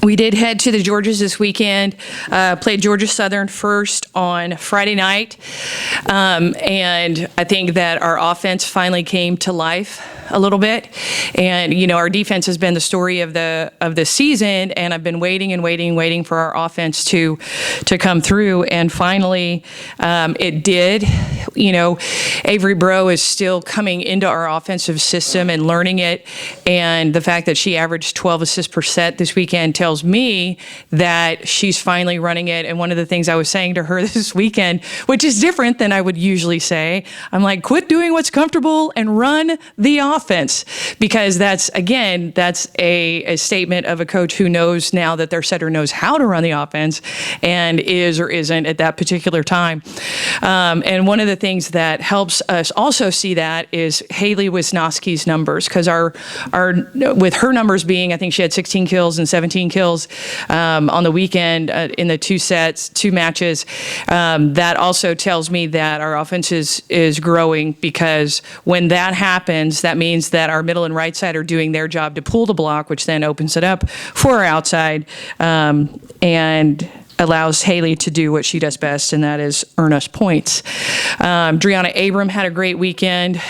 We did head to the Georges this weekend, played Georgia Southern first on Friday night, and I think that our offense finally came to life a little bit. And, our defense has been the story of the season, and I've been waiting for our offense to come through, and finally it did. Avery Bro is still coming into our offensive system and learning it, and the fact that she averaged 12 assists per set this weekend tells me that she's finally running it. And one of the things I was saying to her this weekend, which is different than I would usually say, I'm like, quit doing what's comfortable and run the offense, because that's a statement of a coach who knows now that their setter knows how to run the offense and is or isn't at that particular time. And one of the things that helps us also see that is Haley Wisnowski's numbers, because our with her numbers being, I think she had 16 kills and 17 kills on the weekend in the two matches. That also tells me that our offense is growing, because when that happens, that means that our middle and right side are doing their job to pull the block, which then opens it up for our outside and allows Haley to do what she does best, and that is earn us points. Driana Abram had a great weekend.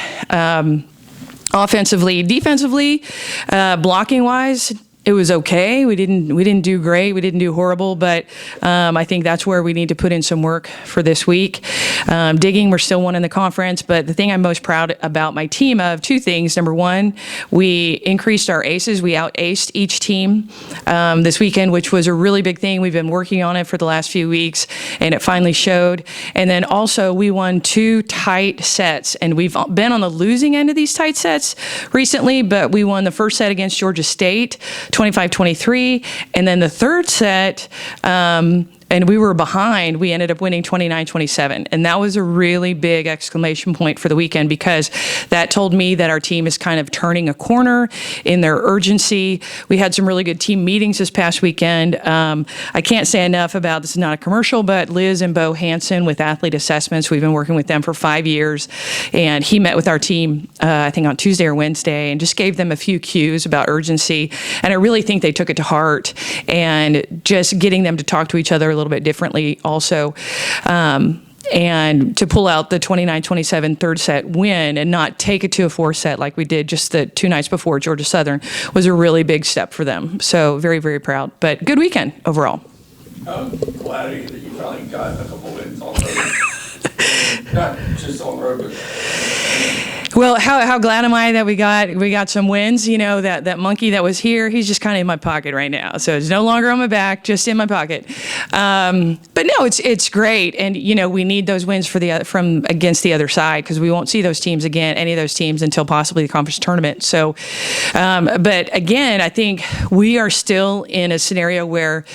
Offensively, defensively, blocking wise, it was okay. We didn't do great. We didn't do horrible, but I think that's where we need to put in some work for this week. Digging, we're still one in the conference, but the thing I'm most proud about my team of, two things. Number one, we increased our aces. We out-aced each team this weekend, which was a really big thing. We've been working on it for the last few weeks, and it finally showed. And then also, we won 2 tight sets, and we've been on the losing end of these tight sets recently, but we won the first set against Georgia State, 25-23, and then the third set, and we were behind, we ended up winning 29-27. And that was a really big exclamation point for the weekend, because that told me that our team is kind of turning a corner in their urgency. We had some really good team meetings this past weekend. I can't say enough about, this is not a commercial, but Liz and Bo Hansen with Athlete Assessments, we've been working with them for 5 years. And he met with our team, I think on Tuesday or Wednesday, and just gave them a few cues about urgency. And I really think they took it to heart, and just getting them to talk to each other a little bit differently also, and to pull out the 29-27 third set win and not take it to a 4 set like we did just the 2 nights before Georgia Southern was a really big step for them. So very, very proud, but good weekend overall. I'm glad that you finally got a couple wins on the road. Not just on the road, but well, how glad am I that we got some wins? That monkey that was here, he's just kind of in my pocket right now. So it's no longer on my back, just in my pocket. But no, it's great, and we need those wins from against the other side, because we won't see those teams again, any of those teams, until possibly the conference tournament. So, but again, I think we are still in a scenario where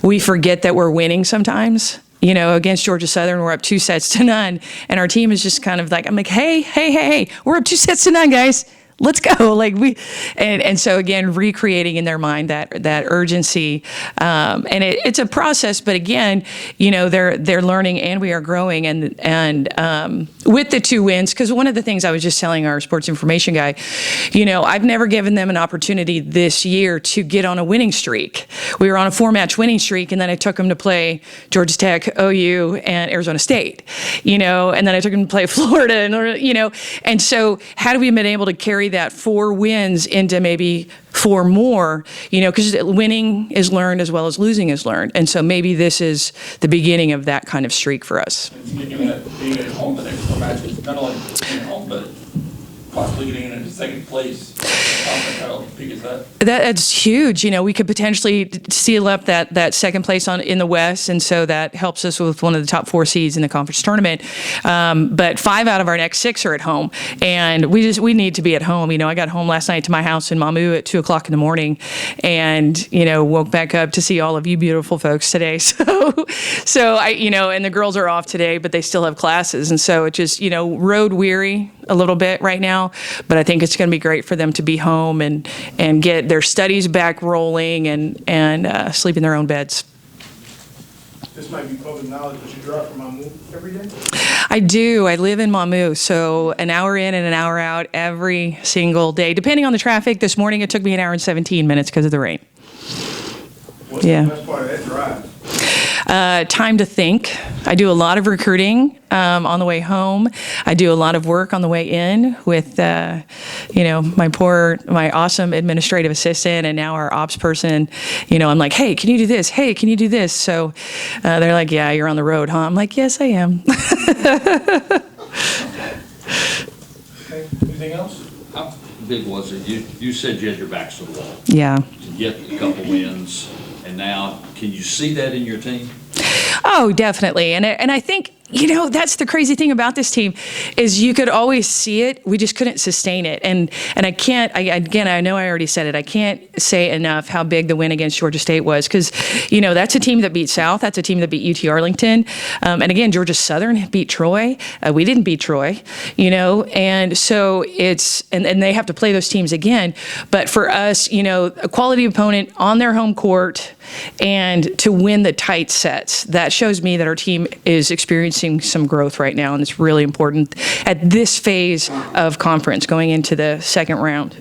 we forget that we're winning sometimes. Against Georgia Southern, we're up 2-0, and our team is just kind of like, I'm like, hey, we're up 2-0, guys. Let's go. And so again, recreating in their mind that urgency, and it's a process, but again, they're learning, and we are growing, and with the 2 wins, because one of the things I was just telling our sports information guy, I've never given them an opportunity this year to get on a winning streak. We were on a 4-match winning streak, and then I took them to play Georgia Tech, OU, and Arizona State, and then I took them to play Florida, and so had we been able to carry that 4 wins into maybe 4 more, because winning is learned as well as losing is learned. And so maybe this is the beginning of that kind of streak for us. Being at home the next 4 matches, not only being at home, but possibly getting into second place. How big is that? That's huge. We could potentially seal up that second place in the West, and so that helps us with one of the top 4 seeds in the conference tournament. But 5 out of our next 6 are at home, and we need to be at home. I got home last night to my house in Mamou at 2:00 in the morning, and woke back up to see all of you beautiful folks today. So I and the girls are off today, but they still have classes, and so it just road weary a little bit right now. But I think it's going to be great for them to be home and get their studies back rolling and sleep in their own beds. This might be public knowledge, but you drive from Mamou every day? I do. I live in Mamou, so an hour in and an hour out every single day, depending on the traffic. This morning it took me 1 hour and 17 minutes because of the rain. What's Yeah. the best part of that drive? Time to think. I do a lot of recruiting on the way home. I do a lot of work on the way in with, my awesome administrative assistant and now our ops person. I'm like, hey, can you do this? Hey, can you do this? So they're like, yeah, you're on the road, huh? I'm like, yes, I am. Okay, anything else? How big was it? You said you had your backs to the wall Yeah. to get a couple wins, and now can you see that in your team? Oh, definitely. And I think, that's the crazy thing about this team is you could always see it. We just couldn't sustain it. And I can't, I know I already said it. I can't say enough how big the win against Georgia State was because, that's a team that beat South. That's a team that beat UT Arlington. And again, Georgia Southern beat Troy. We didn't beat Troy, and so and they have to play those teams again. But for us, a quality opponent on their home court and to win the tight sets, that shows me that our team is experiencing some growth right now, and it's really important at this phase of conference going into the second round.